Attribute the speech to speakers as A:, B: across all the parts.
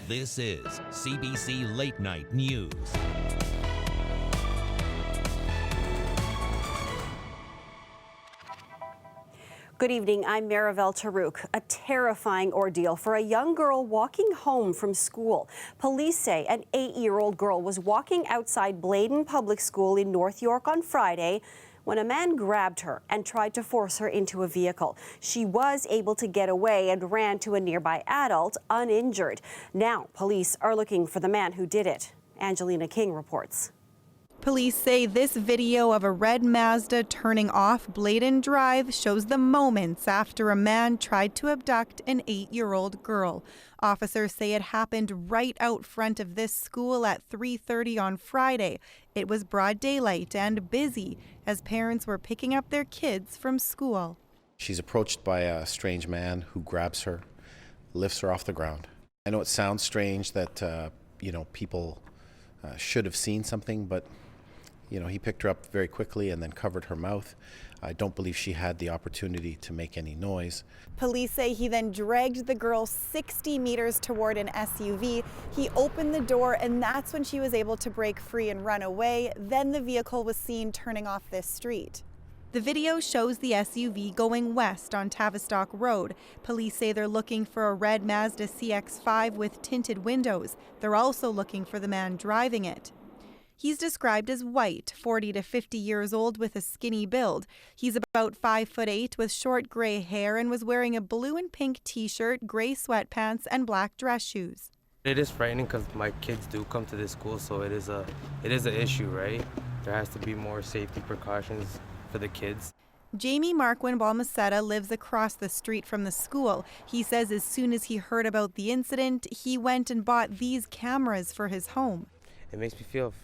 A: This is CBC Late Night News.
B: Good evening, I'm Marivelle Tarouk. A terrifying ordeal for a young girl walking home from school. Police say an 8-year-old girl was walking outside Bladen Public School in North York on Friday when a man grabbed her and tried to force her into a vehicle. She was able to get away and ran to a nearby adult uninjured. Now, police are looking for the man who did it. Angelina King reports.
C: Police say this video of a red Mazda turning off Bladen Drive shows the moments after a man tried to abduct an 8-year-old girl. Officers say it happened right out front of this school at 3:30 on Friday. It was broad daylight and busy as parents were picking up their kids from school.
D: She's approached by a strange man who grabs her, lifts her off the ground. I know it sounds strange that, people should have seen something, but he picked her up very quickly and then covered her mouth. I don't believe she had the opportunity to make any noise.
C: Police say he then dragged the girl 60 meters toward an SUV. He opened the door and that's when she was able to break free and run away. Then the vehicle was seen turning off this street. The video shows the SUV going west on Tavistock Road. Police say they're looking for a red Mazda CX-5 with tinted windows. They're also looking for the man driving it. He's described as white, 40 to 50 years old with a skinny build. He's about 5'8" with short gray hair and was wearing a blue and pink t-shirt, gray sweatpants, and black dress shoes.
E: It is frightening because my kids do come to this school, so it is an issue, right? There has to be more safety precautions for the kids.
C: Jamie Marquin Balmacetta lives across the street from the school. He says as soon as he heard about the incident, he went and bought these cameras for his home.
E: It makes me feel,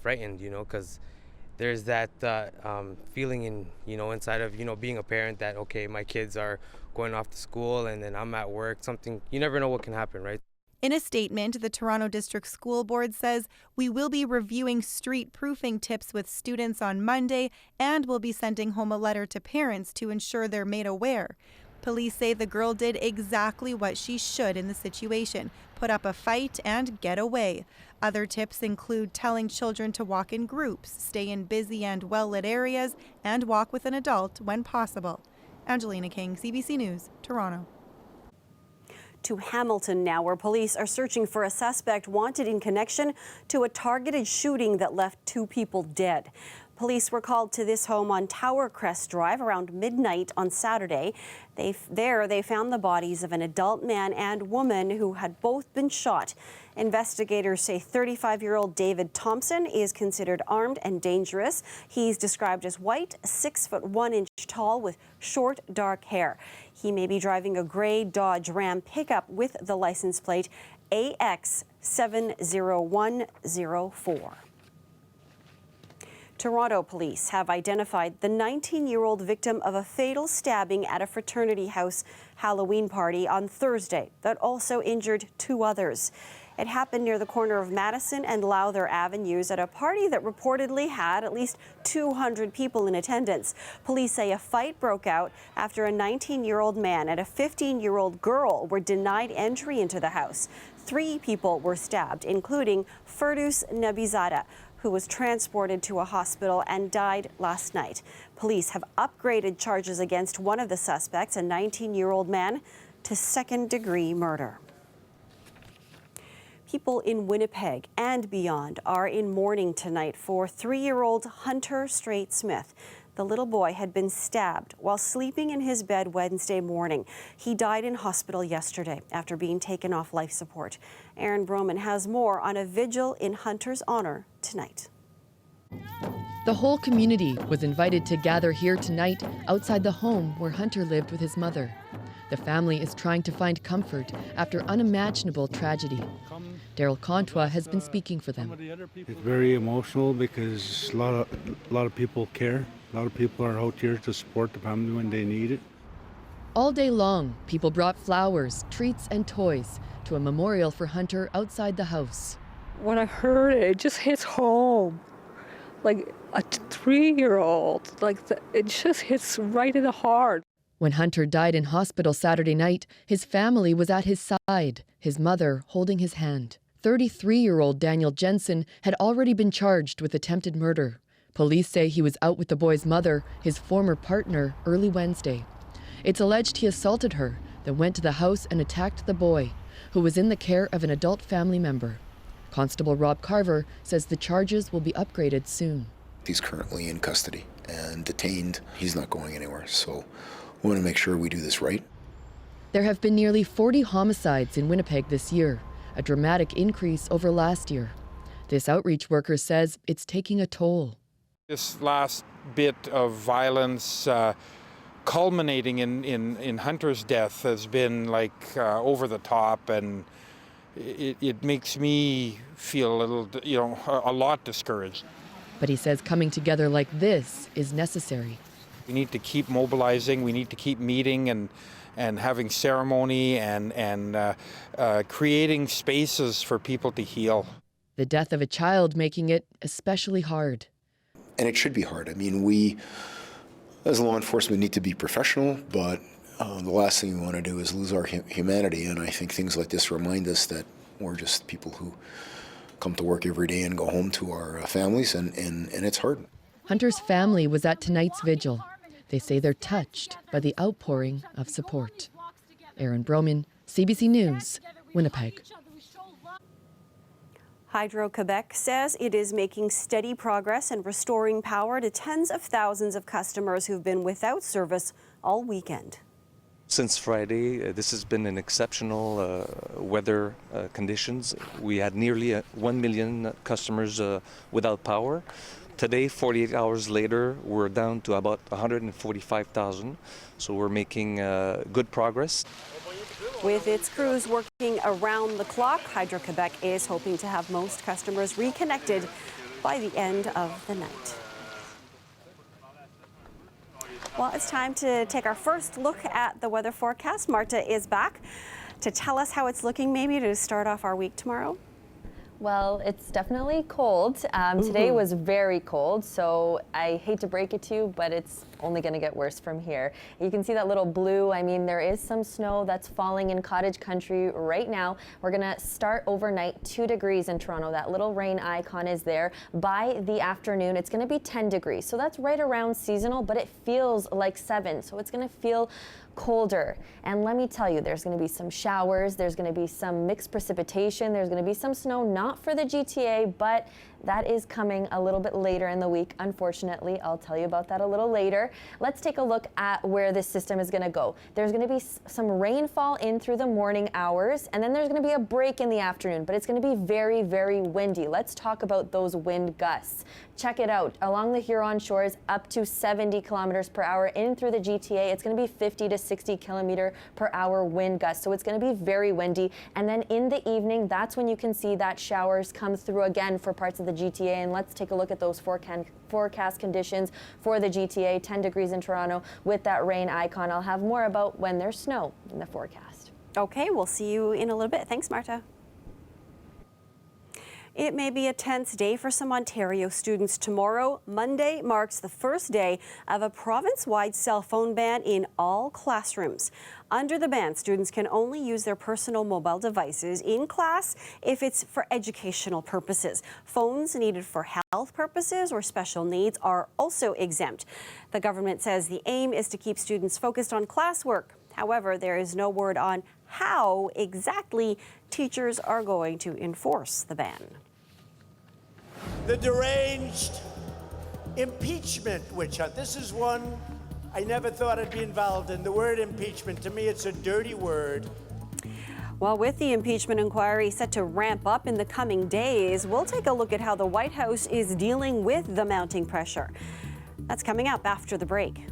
E: frightened, because there's that feeling inside of, being a parent that, okay, my kids are going off to school and then I'm at work, something, you never know what can happen, right?
C: In a statement, the Toronto District School Board says, we will be reviewing street proofing tips with students on Monday and will be sending home a letter to parents to ensure they're made aware. Police say the girl did exactly what she should in the situation, put up a fight and get away. Other tips include telling children to walk in groups, stay in busy and well-lit areas, and walk with an adult when possible. Angelina King, CBC News, Toronto.
B: To Hamilton now, where police are searching for a suspect wanted in connection to a targeted shooting that left 2 people dead. Police were called to this home on Tower Crest Drive around midnight on Saturday. They found the bodies of an adult man and woman who had both been shot. Investigators say 35-year-old David Thompson is considered armed and dangerous. He's described as white, 6'1" tall with short, dark hair. He may be driving a gray Dodge Ram pickup with the license plate AX 70104. Toronto police have identified the 19-year-old victim of a fatal stabbing at a fraternity house Halloween party on Thursday that also injured 2 others. It happened near the corner of Madison and Lowther Avenues at a party that reportedly had at least 200 people in attendance. Police say a fight broke out after a 19-year-old man and a 15-year-old girl were denied entry into the house. 3 people were stabbed, including Ferdous Nabizada, who was transported to a hospital and died last night. Police have upgraded charges against one of the suspects, a 19-year-old man, to second-degree murder. People in Winnipeg and beyond are in mourning tonight for 3-year-old Hunter Straight-Smith. The little boy had been stabbed while sleeping in his bed Wednesday morning. He died in hospital yesterday after being taken off life support. Aaron Broman has more on a vigil in Hunter's honor tonight.
F: The whole community was invited to gather here tonight outside the home where Hunter lived with his mother. The family is trying to find comfort after unimaginable tragedy. Daryl Contois has been speaking for them.
G: It's very emotional because a lot of people care. A lot of people are out here to support the family when they need it.
F: All day long, people brought flowers, treats, and toys to a memorial for Hunter outside the house.
H: When I heard it, it just hits home. Like a 3-year-old, it just hits right in the heart.
F: When Hunter died in hospital Saturday night, his family was at his side, his mother holding his hand. 33-year-old Daniel Jensen had already been charged with attempted murder. Police say he was out with the boy's mother, his former partner, early Wednesday. It's alleged he assaulted her, then went to the house and attacked the boy, who was in the care of an adult family member. Constable Rob Carver says the charges will be upgraded soon.
I: He's currently in custody and detained. He's not going anywhere, so we want to make sure we do this right.
F: There have been nearly 40 homicides in Winnipeg this year, a dramatic increase over last year. This outreach worker says it's taking a toll.
J: This last bit of violence culminating in Hunter's death has been like over the top, and it makes me feel a little, a lot discouraged.
F: But he says coming together like this is necessary.
J: We need to keep mobilizing, we need to keep meeting and having ceremony and creating spaces for people to heal.
F: The death of a child making it especially hard.
I: And it should be hard. I mean, we, as law enforcement, need to be professional, but the last thing we want to do is lose our humanity, and I think things like this remind us that we're just people who come to work every day and go home to our families, and it's hard.
F: Hunter's family was at tonight's vigil. They say they're touched by the outpouring of support. Aaron Broman, CBC News, Winnipeg.
B: Hydro-Quebec says it is making steady progress in restoring power to tens of thousands of customers who've been without service all weekend.
K: Since Friday, this has been an exceptional weather conditions. We had nearly 1 million customers without power. Today, 48 hours later, we're down to about 145,000. So we're making good progress.
B: With its crews working around the clock, Hydro-Quebec is hoping to have most customers reconnected by the end of the night. Well, it's time to take our first look at the weather forecast. Marta is back to tell us how it's looking, maybe to start off our week tomorrow.
L: Well, it's definitely cold. Today was very cold, so I hate to break it to you, but it's only going to get worse from here. You can see that little blue. I mean, there is some snow that's falling in cottage country right now. We're going to start overnight 2 degrees in Toronto. That little rain icon is there. By the afternoon, it's going to be 10 degrees. So that's right around seasonal, but it feels like 7. So it's going to feel colder. And let me tell you, there's going to be some showers, there's going to be some mixed precipitation, there's going to be some snow, not for the GTA, but that is coming a little bit later in the week, unfortunately. I'll tell you about that a little later. Let's take a look at where this system is going to go. There's going to be some rainfall in through the morning hours, and then there's going to be a break in the afternoon, but it's going to be very, very windy. Let's talk about those wind gusts. Check it out. Along the Huron shores, up to 70 kilometers per hour. In through the GTA, it's going to be 50 to 60 kilometer per hour wind gusts. So it's going to be very windy. And then in the evening, that's when you can see that showers come through again for parts of the GTA. And let's take a look at those forecast conditions for the GTA. 10 degrees in Toronto with that rain icon. I'll have more about when there's snow in the forecast.
B: Okay, we'll see you in a little bit. Thanks, Marta. It may be a tense day for some Ontario students tomorrow. Monday marks the first day of a province-wide cell phone ban in all classrooms. Under the ban, students can only use their personal mobile devices in class if it's for educational purposes. Phones needed for health purposes or special needs are also exempt. The government says the aim is to keep students focused on classwork. However, there is no word on how exactly teachers are going to enforce the ban.
M: The deranged impeachment witch hunt. This is one I never thought I'd be involved in. The word impeachment, to me, it's a dirty word.
B: Well, with the impeachment inquiry set to ramp up in the coming days, we'll take a look at how the White House is dealing with the mounting pressure. That's coming up after the break.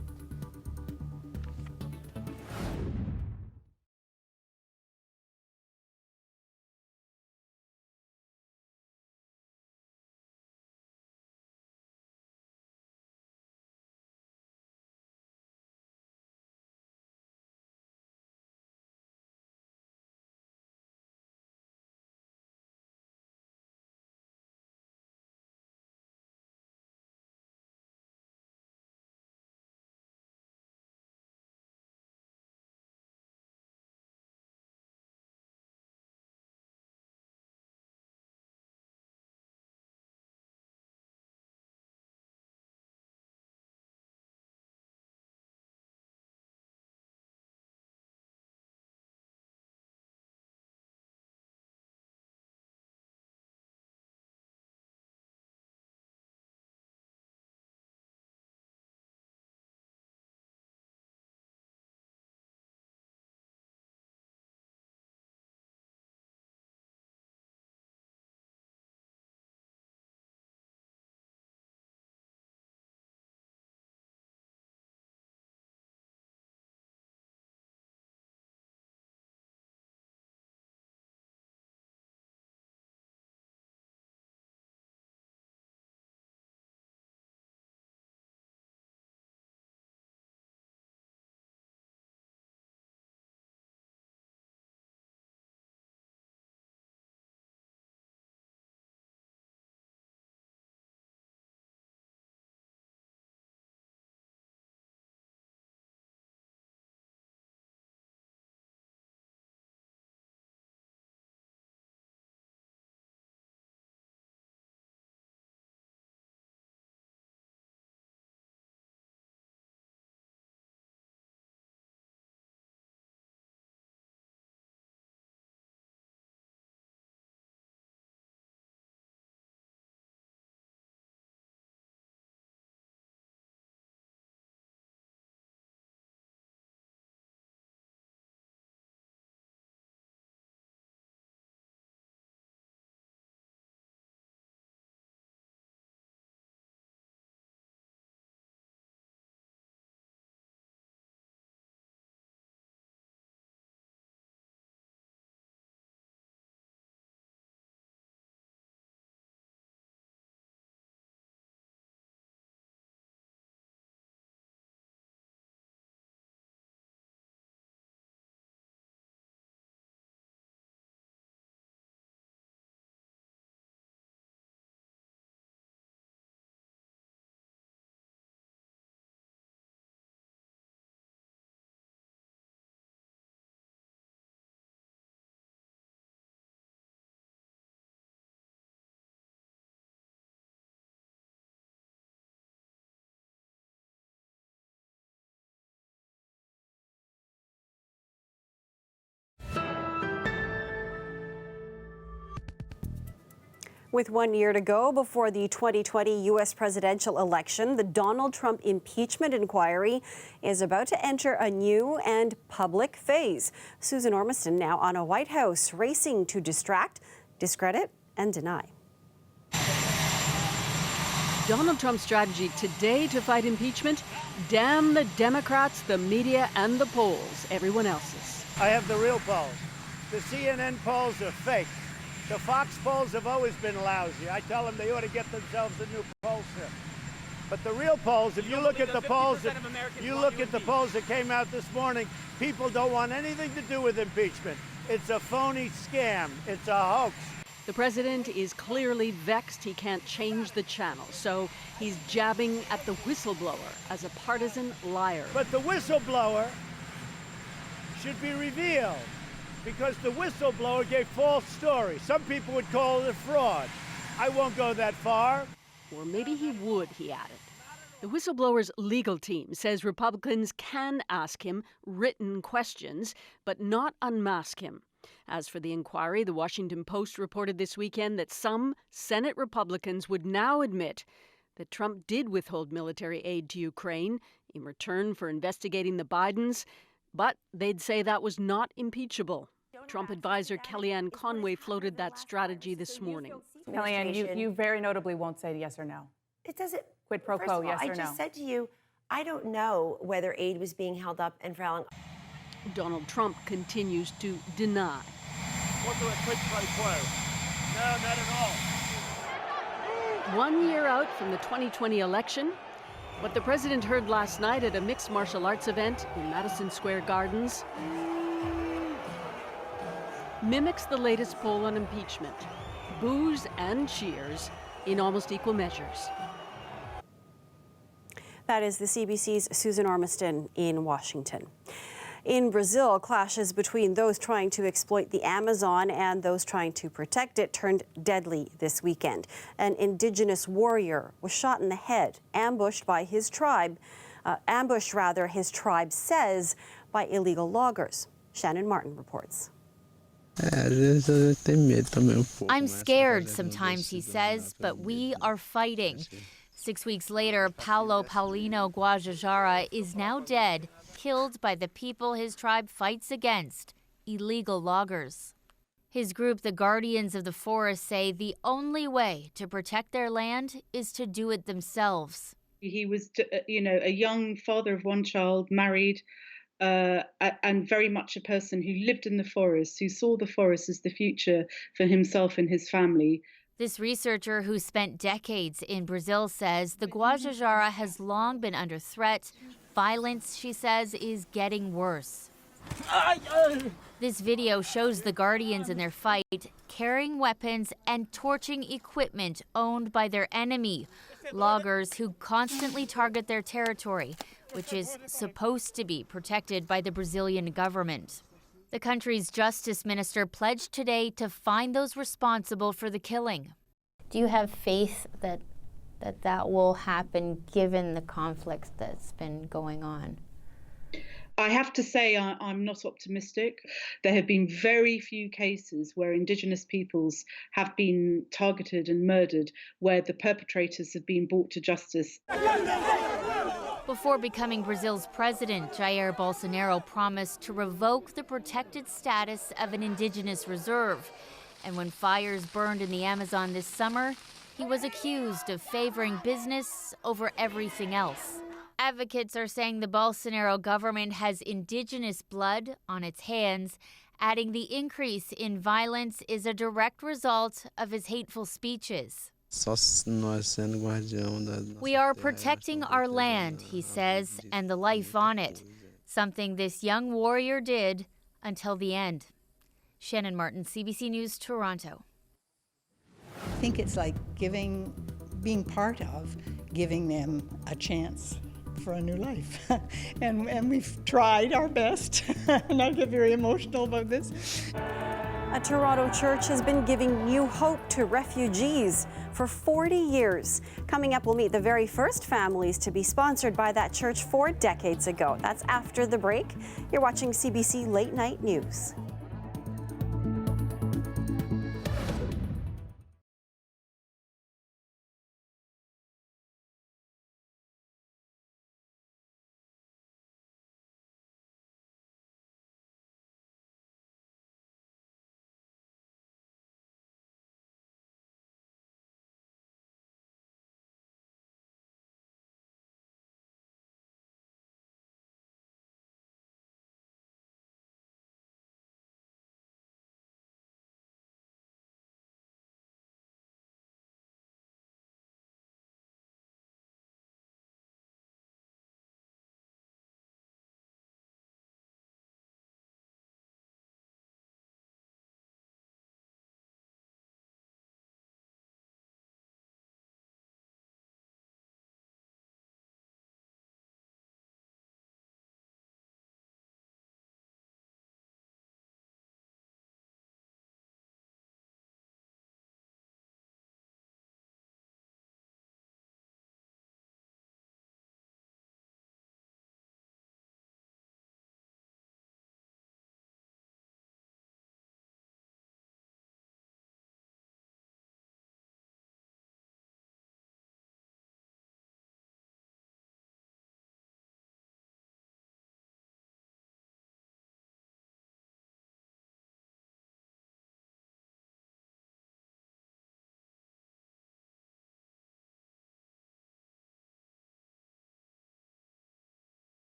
B: With 1 year to go before the 2020 U.S. presidential election, the Donald Trump impeachment inquiry is about to enter a new and public phase. Susan Ormiston now on a White House racing to distract, discredit, and deny.
N: Donald Trump's strategy today to fight impeachment? Damn the Democrats, the media, and the polls, everyone else's.
M: I have the real polls. The CNN polls are fake. The Fox polls have always been lousy. I tell them they ought to get themselves a new pollster. But the real polls, if you look at the polls that came out this morning, people don't want anything to do with impeachment. It's a phony scam. It's a hoax.
N: The president is clearly vexed he can't change the channel, so he's jabbing at the whistleblower as a partisan liar.
M: But the whistleblower should be revealed, because the whistleblower gave false stories. Some people would call it a fraud. I won't go that far.
N: Or maybe he would, he added. The whistleblower's legal team says Republicans can ask him written questions, but not unmask him. As for the inquiry, the Washington Post reported this weekend that some Senate Republicans would now admit that Trump did withhold military aid to Ukraine in return for investigating the Bidens, but they'd say that was not impeachable. Trump advisor Kellyanne Conway floated that strategy this morning.
O: Kellyanne, you very notably won't say yes or no.
P: It doesn't.
O: Quid pro quo, yes or no?
P: I just said to you, I don't know whether aid was being held up and for how long.
N: Donald Trump continues to deny.
M: What do a quid pro quo? No, not at all.
N: 1 year out from the 2020 election, what the president heard last night at a mixed martial arts event in Madison Square Gardens mimics the latest poll on impeachment. Boos and cheers in almost equal measures.
B: That is the CBC's Susan Ormiston in Washington. In Brazil, clashes between those trying to exploit the Amazon and those trying to protect it turned deadly this weekend. An indigenous warrior was shot in the head, ambushed his tribe says, by illegal loggers. Shannon Martin reports.
Q: I'm scared sometimes, he says, but we are fighting. 6 weeks later, Paulo Paulino Guajajara is now dead, killed by the people his tribe fights against, illegal loggers. His group, the Guardians of the Forest, say the only way to protect their land is to do it themselves.
R: He was, a young father of one child, married, and very much a person who lived in the forest, who saw the forest as the future for himself and his family.
Q: This researcher who spent decades in Brazil says the Guajajara has long been under threat. Violence, she says, is getting worse. This video shows the Guardians in their fight carrying weapons and torching equipment owned by their enemy, loggers who constantly target their territory, which is supposed to be protected by the Brazilian government. The country's justice minister pledged today to find those responsible for the killing.
S: Do you have faith that will happen given the conflict that's been going on?
R: I have to say I'm not optimistic. There have been very few cases where Indigenous peoples have been targeted and murdered, where the perpetrators have been brought to justice.
Q: Before becoming Brazil's president, Jair Bolsonaro promised to revoke the protected status of an indigenous reserve. And when fires burned in the Amazon this summer, he was accused of favoring business over everything else. Advocates are saying the Bolsonaro government has indigenous blood on its hands, adding the increase in violence is a direct result of his hateful speeches. We are protecting our land, he says, and the life on it, something this young warrior did until the end. Shannon Martin, CBC News, Toronto.
T: I think it's like being part of giving them a chance for a new life. and we've tried our best, and I get very emotional about this.
B: A Toronto church has been giving new hope to refugees for 40 years. Coming up, we'll meet the very first families to be sponsored by that church 4 decades ago. That's after the break. You're watching CBC Late Night News.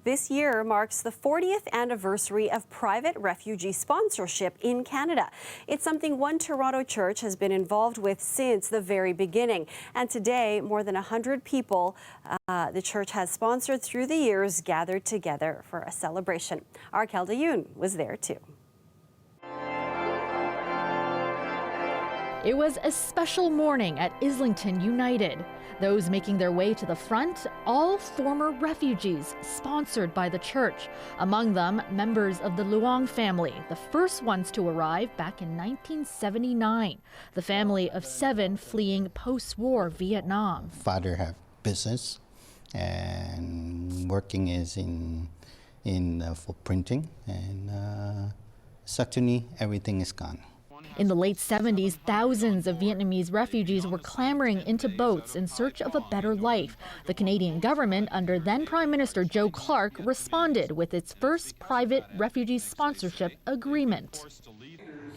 B: This year marks the 40th anniversary of private refugee sponsorship in Canada. It's something one Toronto church has been involved with since the very beginning. And today, more than 100 people the church has sponsored through the years gathered together for a celebration. Our Kelda Yoon was there too.
U: It was a special morning at Islington United. Those making their way to the front, all former refugees sponsored by the church. Among them, members of the Luong family, the first ones to arrive back in 1979. The family of 7 fleeing post-war Vietnam.
V: Father have business and working is in for printing, and suddenly everything is gone.
U: In the late 70s, thousands of Vietnamese refugees were clambering into boats in search of a better life. The Canadian government, under then Prime Minister Joe Clark, responded with its first private refugee sponsorship agreement.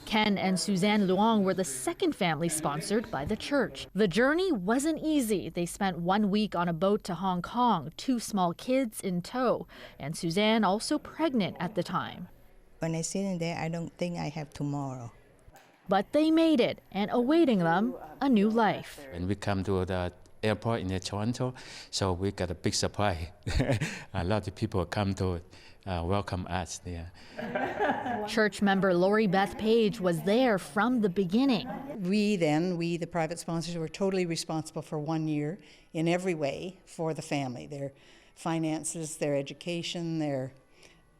U: Ken and Suzanne Luong were the second family sponsored by the church. The journey wasn't easy. They spent 1 week on a boat to Hong Kong, 2 small kids in tow, and Suzanne also pregnant at the time.
W: When I sit in there, I don't think I have tomorrow.
U: But they made it, and awaiting them, a new life.
X: When we come to the airport in Toronto, so we got a big surprise. A lot of people come to welcome us there.
U: Church member Lori Beth Page was there from the beginning.
T: We, the private sponsors, were totally responsible for 1 year in every way for the family, their finances, their education, their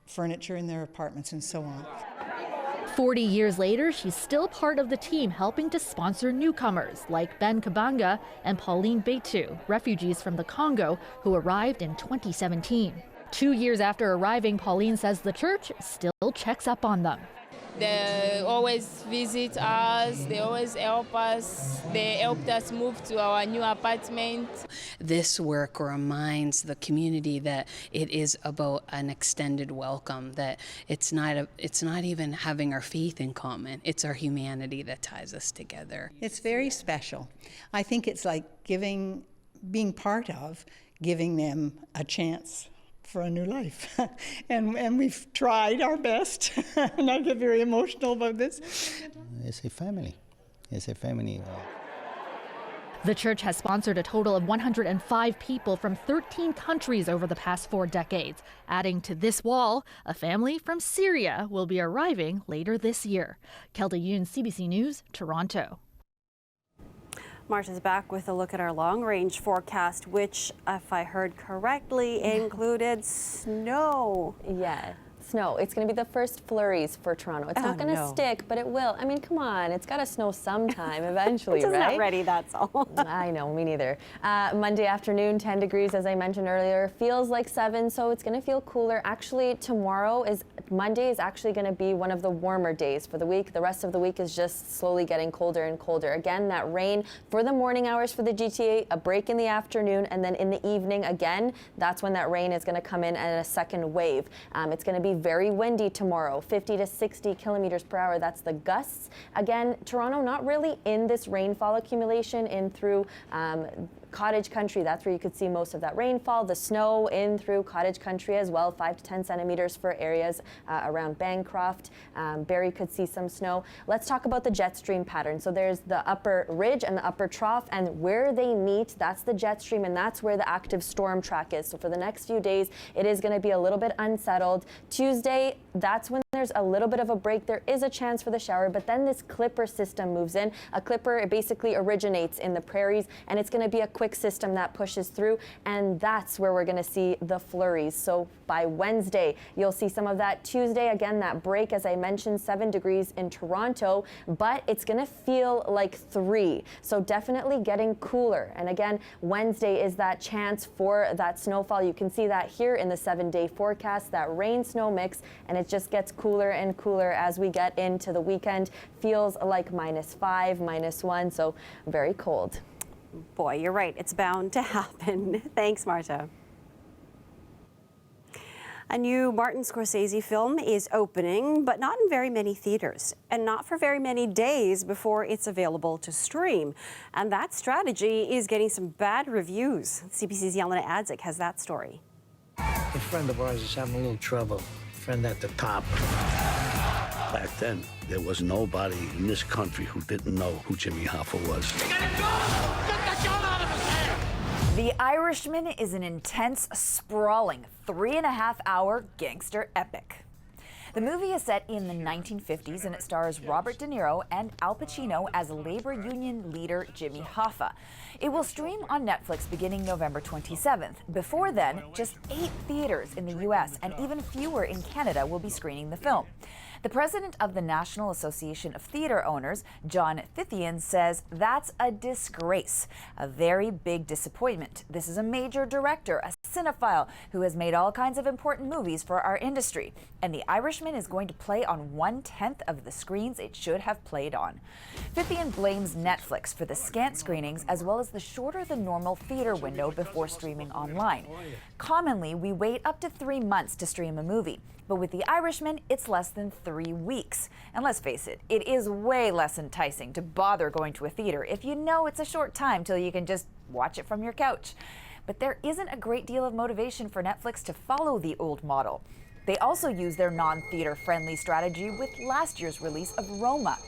T: furniture in their apartments, and so on.
U: 40 years later, she's still part of the team helping to sponsor newcomers like Ben Kabanga and Pauline Betu, refugees from the Congo who arrived in 2017. 2 years after arriving, Pauline says the church still checks up on them.
Y: They always visit us, they always help us, they helped us move to our new apartment.
Z: This work reminds the community that it is about an extended welcome, that it's not even having our faith in common, it's our humanity that ties us together.
T: It's very special. I think it's like being part of giving them a chance for a new life. and we've tried our best. And I get very emotional about this.
V: It's a family. It's a family.
U: The church has sponsored a total of 105 people from 13 countries over the past 4 decades. Adding to this wall, a family from Syria will be arriving later this year. Kelda Yoon, CBC News, Toronto.
B: Marcia's back with a look at our long-range forecast, which, if I heard correctly, included snow.
L: Yeah. Snow. It's going to be the first flurries for Toronto. It's not going to stick, but it will. I mean, come on. It's got to snow sometime eventually,
B: It's
L: right?
B: not ready, that's all.
L: I know, me neither. Monday afternoon, 10 degrees, as I mentioned earlier. Feels like 7, so it's going to feel cooler. Actually, Monday is actually going to be one of the warmer days for the week. The rest of the week is just slowly getting colder and colder. Again, that rain for the morning hours for the GTA, a break in the afternoon, and then in the evening again, that's when that rain is going to come in at a second wave. It's going to be very windy tomorrow, 50 to 60 kilometers per hour. That's the gusts. Again, Toronto not really in this rainfall accumulation in through cottage country. That's where you could see most of that rainfall. The snow in through cottage country as well, 5 to 10 centimeters for areas around Bancroft. Barrie could see some snow. Let's talk about the jet stream pattern. So there's the upper ridge and the upper trough, and where they meet, that's the jet stream, and that's where the active storm track is. So for the next few days, it is going to be a little bit unsettled. Tuesday, that's when there's a little bit of a break. There is a chance for the shower, but then this clipper system moves in. A clipper, it basically originates in the prairies, and it's going to be a quick system that pushes through, and that's where we're going to see the flurries. So by Wednesday, you'll see some of that. Tuesday, again, that break, as I mentioned, 7 degrees in Toronto, but it's going to feel like 3. So definitely getting cooler. And again, Wednesday is that chance for that snowfall. You can see that here in the 7-day forecast, that rain-snow mix, and it just gets cooler and cooler as we get into the weekend. Feels like -5, -1, so very cold.
B: Boy, you're right. It's bound to happen. Thanks, Marcia. A new Martin Scorsese film is opening, but not in very many theaters, and not for very many days before it's available to stream. And that strategy is getting some bad reviews. CBC's Yelena Adzik has that story.
A: friend of ours is having a little trouble. Friend at the top.
C: Back then, there was nobody in this country who didn't know who Jimmy Hoffa was.
D: The Irishman is an intense, sprawling, 3.5-hour gangster epic. The movie is set in the 1950s and it stars Robert De Niro and Al Pacino as labor union leader Jimmy Hoffa. It will stream on Netflix beginning November 27th. Before then, just 8 theaters in the U.S. and even fewer in Canada will be screening the film. The president of the National Association of Theatre Owners, John Thithian, says that's a disgrace, a very big disappointment. This is a major director, a cinephile who has made all kinds of important movies for our industry. And The Irishman is going to play on 1/10 of the screens it should have played on. Thithian blames Netflix for the scant screenings as well as the shorter than normal theater window before streaming online. Commonly, we wait up to 3 months to stream a movie. But with The Irishman, it's less than 3 weeks. And let's face it, it is way less enticing to bother going to a theater if you know it's a short time till you can just watch it from your couch. But there isn't a great deal of motivation for Netflix to follow the old model. They also use their non-theater friendly strategy with last year's release of Roma.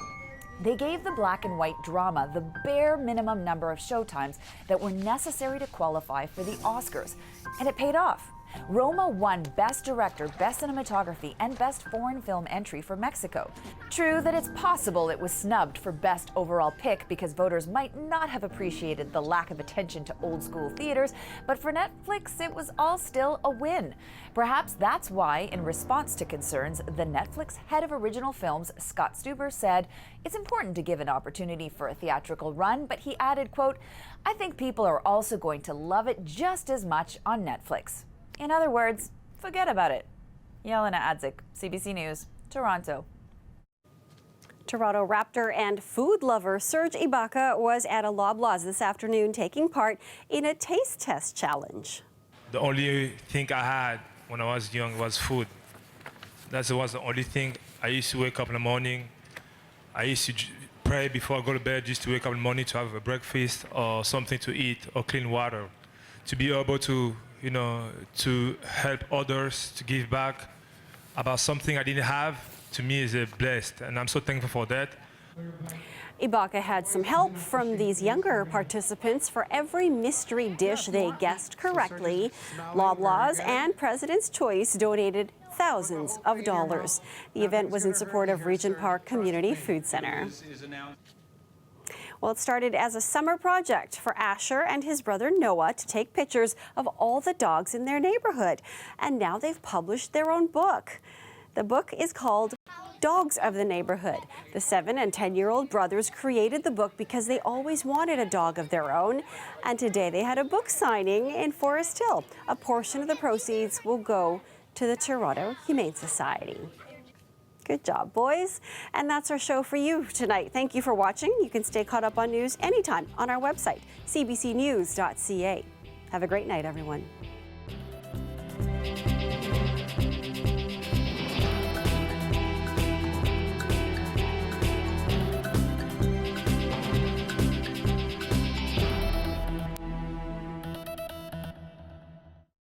D: They gave the black and white drama the bare minimum number of showtimes that were necessary to qualify for the Oscars. And it paid off. Roma won Best Director, Best Cinematography, and Best Foreign Film Entry for Mexico. True that it's possible it was snubbed for Best Overall Pick because voters might not have appreciated the lack of attention to old-school theaters, but for Netflix, it was all still a win. Perhaps that's why, in response to concerns, the Netflix head of original films, Scott Stuber, said, "It's important to give an opportunity for a theatrical run," but he added, quote, "I think people are also going to love it just as much on Netflix." In other words, forget about it. Yelena Adzik, CBC News, Toronto.
B: Toronto Raptor and food lover Serge Ibaka was at a Loblaws this afternoon taking part in a taste test challenge.
E: The only thing I had when I was young was food. That was the only thing. I used to wake up in the morning. I used to pray before I go to bed, just to wake up in the morning to have a breakfast or something to eat or clean water. To be able to, to help others, to give back about something I didn't have, to me is a blessed, and I'm so thankful for that.
B: Ibaka had some help from these younger participants. For every mystery dish they guessed correctly, Loblaws and President's Choice donated thousands of dollars. The event was in support of Regent Park Community Food Center. Well, it started as a summer project for Asher and his brother Noah to take pictures of all the dogs in their neighborhood. And now they've published their own book. The book is called Dogs of the Neighborhood. The 7- and 10-year-old brothers created the book because they always wanted a dog of their own. And today they had a book signing in Forest Hill. A portion of the proceeds will go to the Toronto Humane Society. Good job, boys. And that's our show for you tonight. Thank you for watching. You can stay caught up on news anytime on our website, cbcnews.ca. Have a great night, everyone.